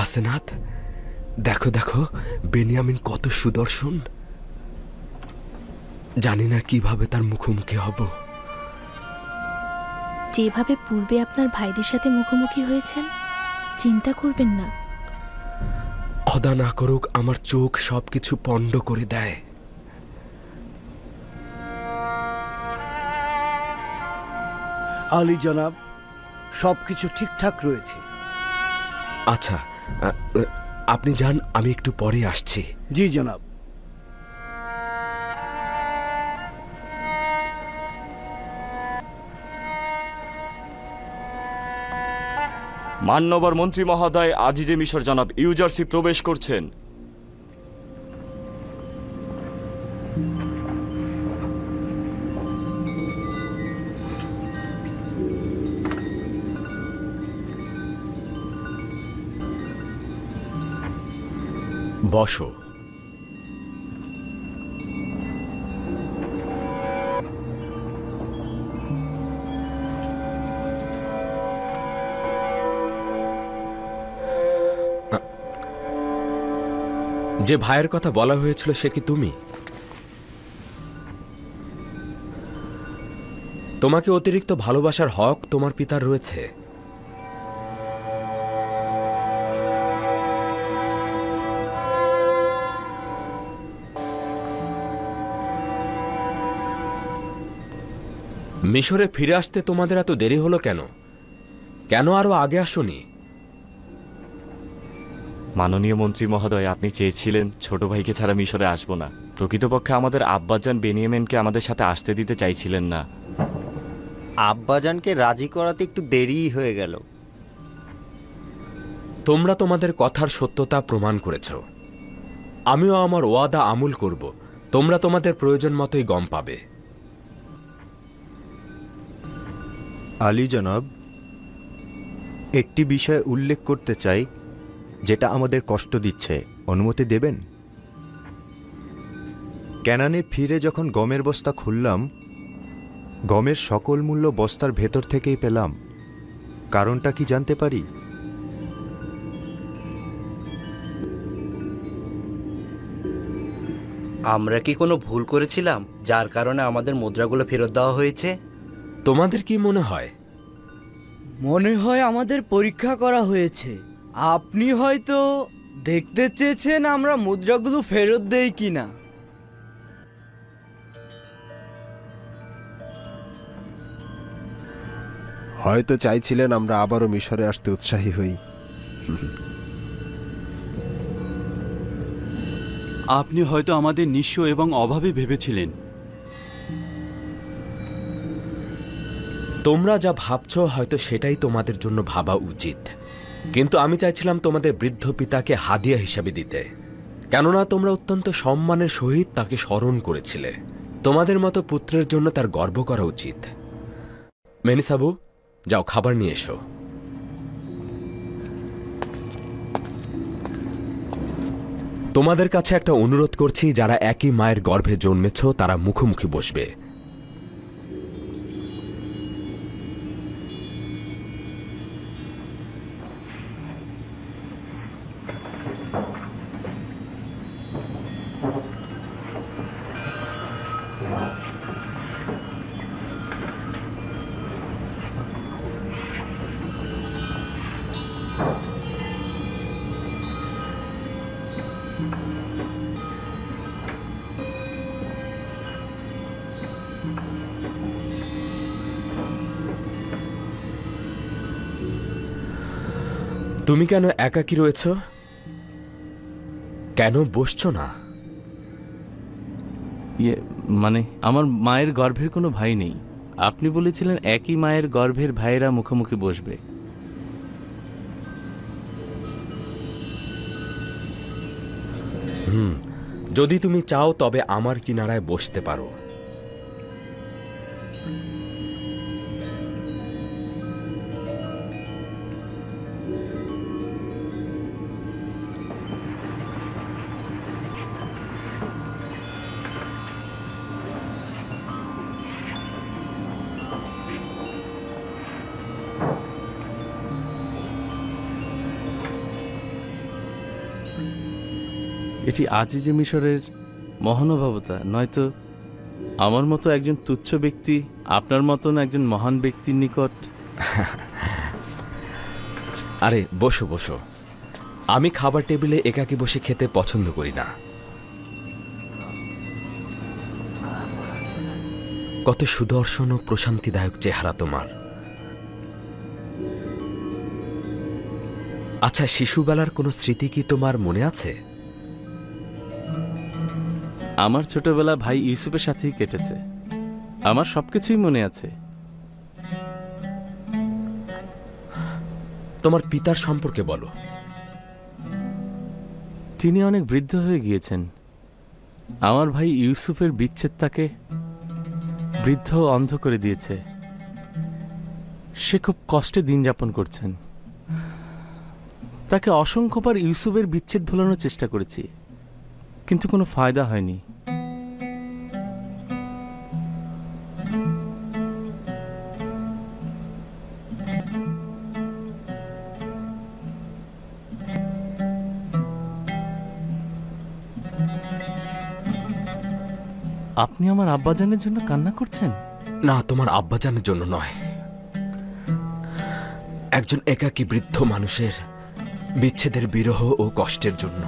আসেনাথ, দেখো দেখো বেনিয়ামিন কত সুদর্শন। জানি না কিভাবে তার মুখোমুখি হব। যেভাবে পূর্বে আপনার ভাইদের সাথে মুখোমুখি হয়েছেন, চিন্তা করবেন না। খোদা না করুক আমার চোখ সবকিছু পণ্ড করে দেয়। আলী জনাব, সবকিছু ঠিকঠাক রয়েছে। আচ্ছা, আপনি যান, আমি একটু পরে আসছি। জি জনাব। মান্যবর মন্ত্রী মহোদয়, আজিজে মিশর জনাব ইউজারসি প্রবেশ করছেন। বসো। যে ভাইয়ের কথা বলা হয়েছিল সে কি তুমি? তোমাকে অতিরিক্ত ভালোবাসার হক তোমার পিতার রয়েছে। মিশরে ফিরে আসতে তোমাদের এত দেরি হলো কেন? কেন আরো আগে আসোনি? মাননীয় মন্ত্রী মহোদয়, আপনি চেয়েছিলেন ছোট ভাইকে ছাড়া মিশরে আসবো না। প্রকৃতপক্ষে আমাদের আব্বাজান বেনিয়ামিনকে আমাদের সাথে আসতে দিতে চাইছিলেন না। আব্বাজানকে রাজি করাতে একটু দেরিই হয়ে গেল। তোমরা তোমাদের কথার সত্যতা প্রমাণ করেছ। আমিও আমার ওয়াদা আমল করব। তোমরা তোমাদের প্রয়োজন মতোই গম পাবে। আলী জনাব, একটি বিষয় উল্লেখ করতে চাই যেটা আমাদের কষ্ট দিচ্ছে। অনুমতি দেবেন? ক্যানানে ফিরে যখন গমের বস্তা খুললাম, গমের সকল মূল্য বস্তার ভেতর থেকেই পেলাম। কারণটা কি জানতে পারি? আমরা কি কোনো ভুল করেছিলাম যার কারণে আমাদের মুদ্রাগুলো ফেরত দেওয়া হয়েছে? তোমাদের কি মনে হয়? মনে হয় আমাদের পরীক্ষা করা হয়েছে। আপনি হয়তো দেখতে চেয়েছেন আমরা মুদ্রাগুলো ফেরত দেই কিনা। হয়তো চাইছিলেন আমরা আবারও মিশরে আসতে উৎসাহী হই। আপনি হয়তো আমাদের নিঃস্ব এবং অভাবী ভেবেছিলেন। তোমরা যা ভাবছ হয়তো সেটাই তোমাদের জন্য ভাবা উচিত, কিন্তু আমি চাইছিলাম তোমাদের বৃদ্ধ পিতাকে হাদিয়া হিসাবে দিতে, কেননা তোমরা অত্যন্ত সম্মানের সহিত তাকে স্মরণ করেছিলে। তোমাদের মতো পুত্রের জন্য তার গর্ব করা উচিত। মেনিসাবু, যাও খাবার নিয়ে এসো। তোমাদের কাছে একটা অনুরোধ করছি, যারা একই মায়ের গর্ভে জন্মেছ তারা মুখোমুখি বসবে। তুমি কেন একাকী রয়েছ? কেন বসছো না? মানে আমার মায়ের গর্ভের কোনো ভাই নেই। আপনি বলেছিলেন একই মায়ের গর্ভের ভাইয়েরা মুখোমুখি বসবে। যদি তুমি চাও তবে আমার কিনারায় বসতে পারো। এটি আজিজে মিশরের মহানুভবতা, নয়তো আমার মতো একজন তুচ্ছ ব্যক্তি আপনার মতন একজন মহান ব্যক্তির নিকট। আরে বসো বসো, আমি খাবার টেবিলে একাকী বসে খেতে পছন্দ করি না। কত সুদর্শন ও প্রশান্তিদায়ক চেহারা তোমার। আচ্ছা, শিশুবেলার কোনো স্মৃতি কি তোমার মনে আছে? আমার ছোটবেলা ভাই ইউসুফের সাথেই কেটেছে। আমার সবকিছুই মনে আছে। তোমার পিতার সম্পর্কে বলো। তিনি অনেক বৃদ্ধ হয়ে গিয়েছেন। আমার ভাই ইউসুফের বিচ্ছেদ তাকে বৃদ্ধ ও অন্ধ করে দিয়েছে। সে খুব কষ্টে দিন যাপন করছেন। তাকে অসংখ্যবার ইউসুফের বিচ্ছেদ ভোলানোর চেষ্টা করেছি, কিন্তু কোনো ফায়দা হয়নি। আপনি আমার আব্বাজানের জন্য কান্না করছেন? না, তোমার আব্বাজানের জন্য নয়, একজন একাকী বৃদ্ধ মানুষের বিচ্ছেদের বিরহ ও কষ্টের জন্য।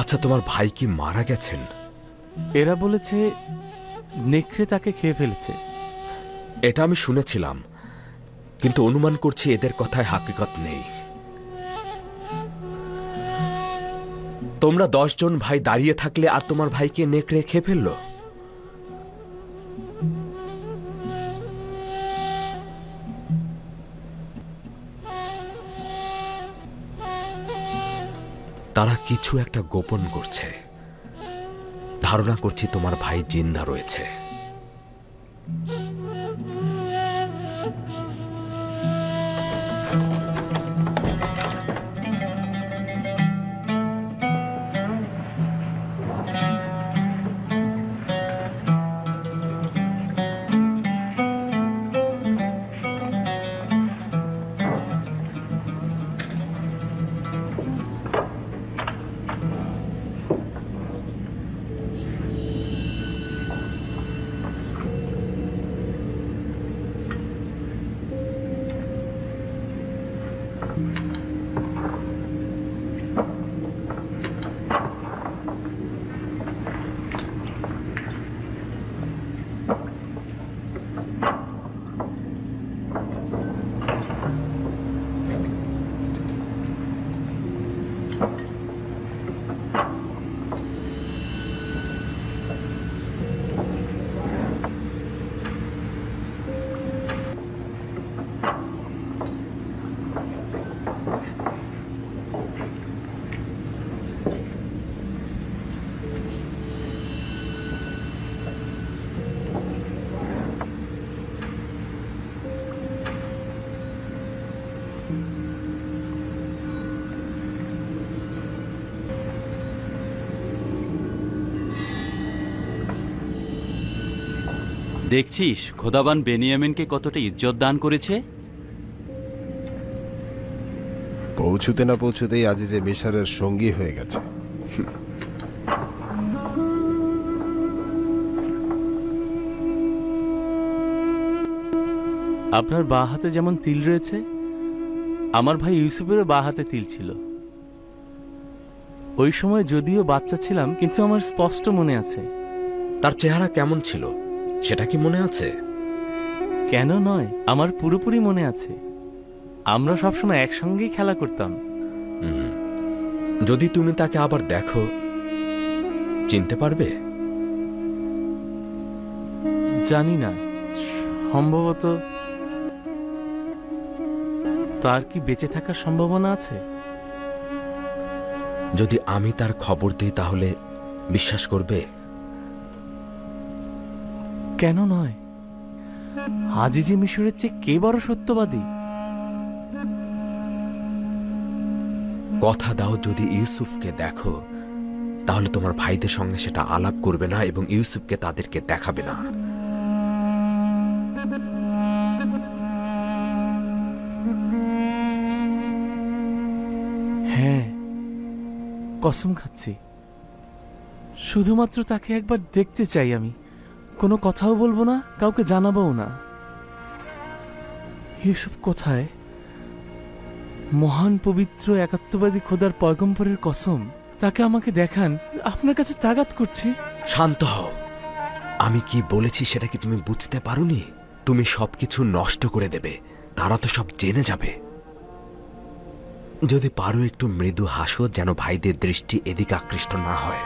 আচ্ছা, তোমার ভাই কি মারা গেছেন? এরা বলেছে নেকড়ে তাকে খেয়ে ফেলেছে। এটা আমি শুনেছিলাম, কিন্তু অনুমান করছি এদের কথায় হাকিকত নেই। তোমরা 10 জন ভাই দাঁড়িয়ে থাকলে আর তোমার ভাইকে নেকড়ে খেয়ে ফেললো? তারা কিছু একটা গোপন করছে। ধারণা করছি তোমার ভাই জিন্দা রয়েছে। দেখছিস খোদাবান বেনিয়ামিনকে কতটা ইজ্জত দান করেছে। পৌঁছুতে না পৌঁছুতেই আজিজে মিশরের সঙ্গী হয়ে গেছে। আপনার বাঁ হাতে যেমন তিল রয়েছে, আমার ভাই ইউসুফেরও বাঁ হাতে তিল ছিল। ওই সময় যদিও বাচ্চা ছিলাম, কিন্তু আমার স্পষ্ট মনে আছে। তার চেহারা কেমন ছিল সেটা কি মনে আছে? কেন নয়, আমার পুরোপুরি মনে আছে। আমরা সবসময় একসঙ্গেই খেলা করতাম। যদি তুমি তাকে আবার দেখো, চিনতে পারবে? জানি না, সম্ভবত। তার কি বেঁচে থাকার সম্ভাবনা আছে? যদি আমি তার খবর দিই তাহলে বিশ্বাস করবে? কেন নয়? আজিজে মিশরের চেয়ে কে বড় সত্যবাদী? কথা দাও, যদি ইউসুফকে দেখো তাহলে তোমার ভাইদের সঙ্গে সেটা আলাপ করবে না এবং ইউসুফকে তাদেরকে দেখাবে না। হ্যাঁ, কসম খাচ্ছি। শুধুমাত্র তাকে একবার দেখতে চাই আমি। কোনো কথাও বলবো না, কাউকে জানাবও না। ইউসুফ কোথায়? মহান পবিত্র একাত্মবাদী খোদার পয়গম্বরের কসম, তাকে আমাকে দেখান। আপনার কাছে তাগাত করছি। শান্ত হও। আমি কি বলেছি সেটা কি তুমি বুঝতে পারোনি? তুমি সবকিছু নষ্ট করে দেবে, তারা তো সব জেনে যাবে। যদি পারো একটু মৃদু হাসো, যেন ভাইদের দৃষ্টি এদিকে আকৃষ্ট না হয়।